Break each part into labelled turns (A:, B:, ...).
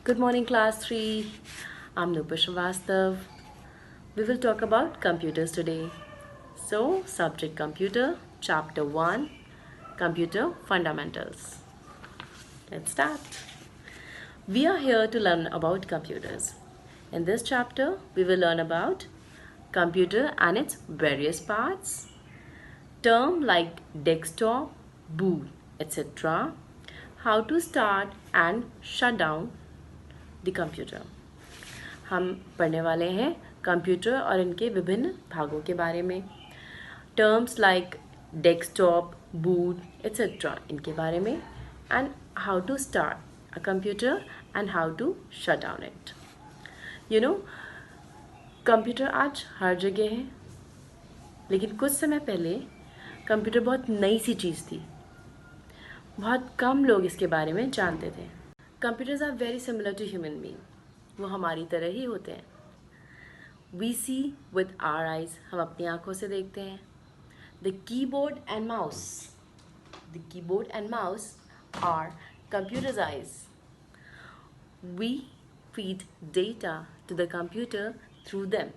A: Good morning, class 3. I'm Nupur Srivastav. We will talk about computers today. So, subject computer, chapter 1, computer fundamentals. Let's start. We are here to learn about computers. In this chapter, we will learn about computer and its various parts, term like desktop, boot, etc., how to start and shut down the computer. हम पढ़ने वाले हैं computer और इनके विभिन्न भागों के बारे में, terms like desktop, boot etcetera इनके बारे में, and how to start a computer and how to shut down it. Computer आज हर जगह है, लेकिन कुछ समय पहले कंप्यूटर बहुत नई सी चीज़ थी. बहुत कम लोग इसके बारे में जानते थे. Computers are very similar to human being. वो हमारी तरह ही होते हैं. We see with our eyes, हम अपनी आंखों से देखते हैं. The keyboard and mouse are computers eyes. We feed data to the computer through them.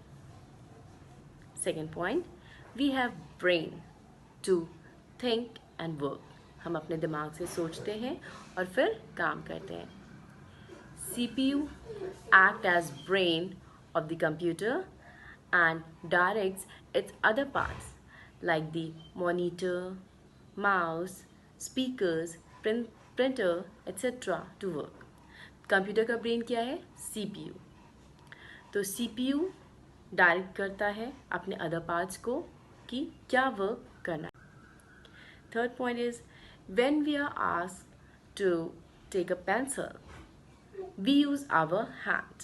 A: Second point, we have brain to think and work. हम अपने दिमाग से सोचते हैं और फिर काम करते हैं. CPU act as brain of the computer and directs its other parts like the monitor, mouse, speakers, printer, etc. to work. Computer का ब्रेन क्या है? CPU. तो CPU डायरेक्ट करता है अपने अदर पार्ट्स को कि क्या वर्क करना है. Third point is when we are asked to take a pencil we use our hand.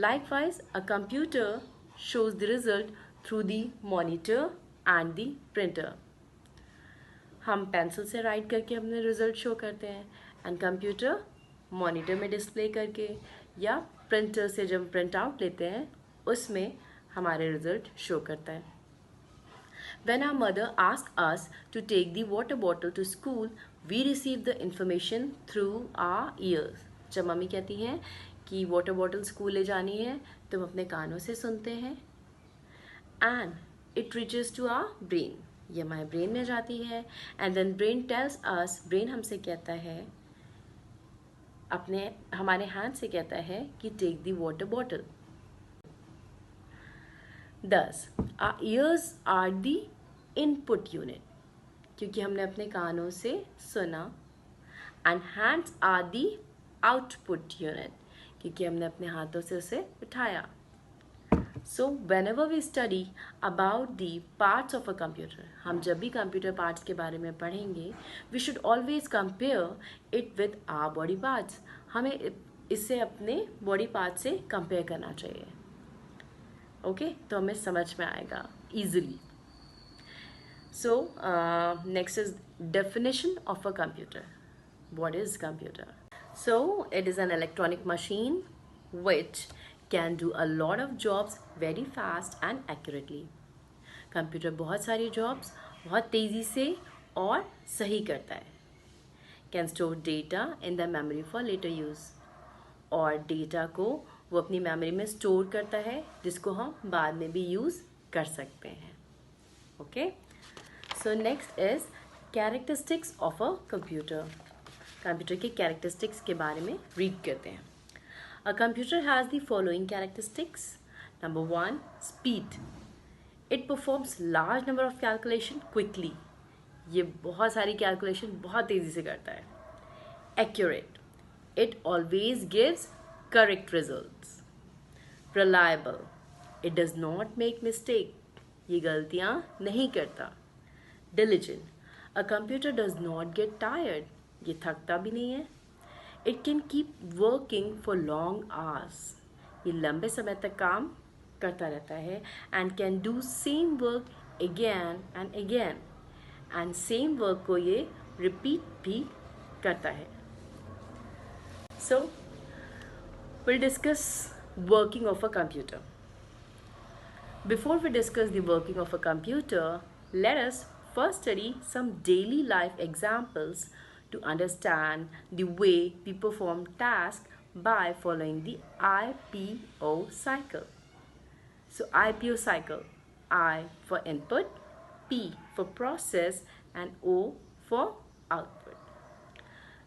A: Likewise, a computer shows the result through the monitor and the printer. हम pencil से right करके अपने result show करते हैं and computer monitor में display करके या printer से जब प्रिंट आउट लेते हैं उसमें हमारे रिजल्ट शो करता है. When our mother asks us to take the water bottle to school, we receive the information through our ears. जब मम्मी कहती हैं कि वाटर बॉटल स्कूल ले जानी है तो हम अपने कानों से सुनते हैं. And it reaches to our brain. ये हमारे ब्रेन में जाती है and then brain tells us, brain हमसे कहता है, अपने हमारे हाथ से कहता है कि take the water bottle. Thus, our ears are the input unit, क्योंकि हमने अपने कानों से सुना. And hands are the output unit, क्योंकि हमने अपने हाथों से उसे उठाया. So, whenever we study about the parts of a computer, हम जब भी कंप्यूटर पार्ट्स के बारे में पढ़ेंगे, we should always compare it with our body parts. हमें इससे अपने बॉडी पार्ट से कंपेयर करना चाहिए. ओके, तो हमें समझ में आएगा easily. So, next is definition of a computer. What is computer? So, it is an electronic machine which can do a lot of jobs very fast and accurately. Computer बहुत सारी jobs बहुत तेज़ी से और सही करता है. Can store data in the memory for later use, और डेटा को वो अपनी मेमोरी में स्टोर करता है जिसको हम बाद में भी यूज़ कर सकते हैं. Okay, so next is characteristics of a computer. Computer के कैरेक्टरिस्टिक्स के बारे में रीड करते हैं. A computer has the following characteristics. Number 1, speed. It performs large number of calculation quickly. ये बहुत सारी कैलकुलेशन बहुत तेज़ी से करता है. Accurate. It always gives correct results. Reliable. It does not make mistake. ये गलतियाँ नहीं करता. Diligent. A computer does not get tired. ये थकता भी नहीं है. It can keep working for long hours. ये लंबे समय तक काम करता रहता है and can do same work again and again. And same work को ये repeat भी करता है. So, we'll discuss working of a computer. Before we discuss the working of a computer, let us first study some daily life examples to understand the way we perform tasks by following the IPO cycle. So IPO cycle, I for input, P for process, and O for output.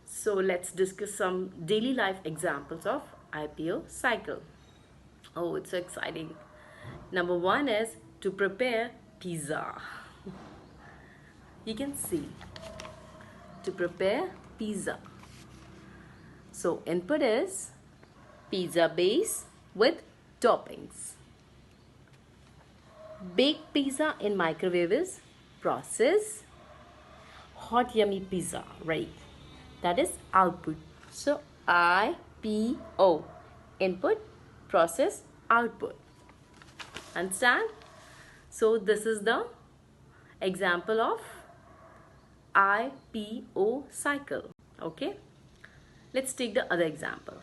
A: So let's discuss some daily life examples of IPO cycle. Oh, it's so exciting. Number one is to prepare pizza. You can see, to prepare pizza. So input is pizza base with toppings. Bake pizza in microwave is process. Hot yummy pizza ready. That is output. So IPO, input, process, output. Understand? So this is the example of IPO cycle. Okay, let's take the other example.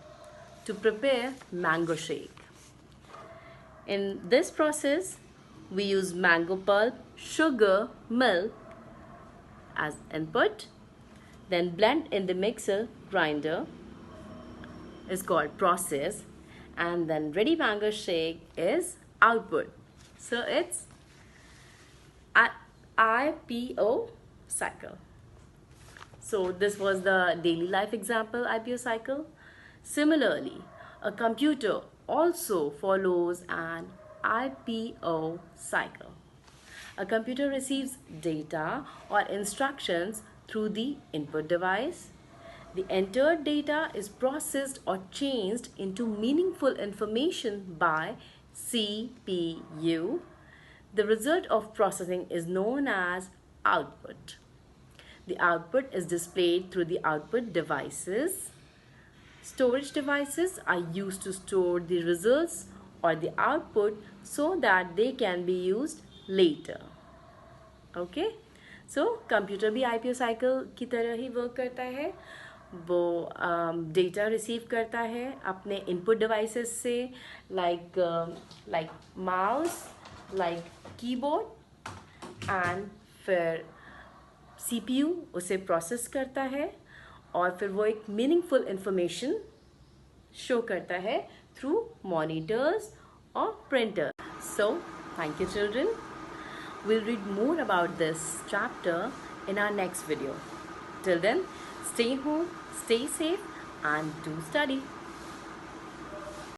A: To prepare mango shake. In this process, we use mango pulp, sugar, milk as input, then blend in the mixer grinder is called process, and then ready mango shake is output. So it's IPO cycle. So this was the daily life example, IPO cycle. Similarly, a computer also follows an IPO cycle. A computer receives data or instructions through the input device. The entered data is processed or changed into meaningful information by CPU. The result of processing is known as output. The output is displayed through the output devices. Storage devices are used to store the results or the output so that they can be used later. Okay? So computer भी IPO cycle की तरह ही work करता है. वो data receive करता है अपने input devices से, like mouse, like keyboard, and फिर CPU उसे प्रोसेस करता है और फिर वो एक मीनिंगफुल इंफॉर्मेशन शो करता है थ्रू मॉनिटर्स और printer. So thank you children. We'll read more about this chapter in our next video. Till then, stay home, stay safe, and do study.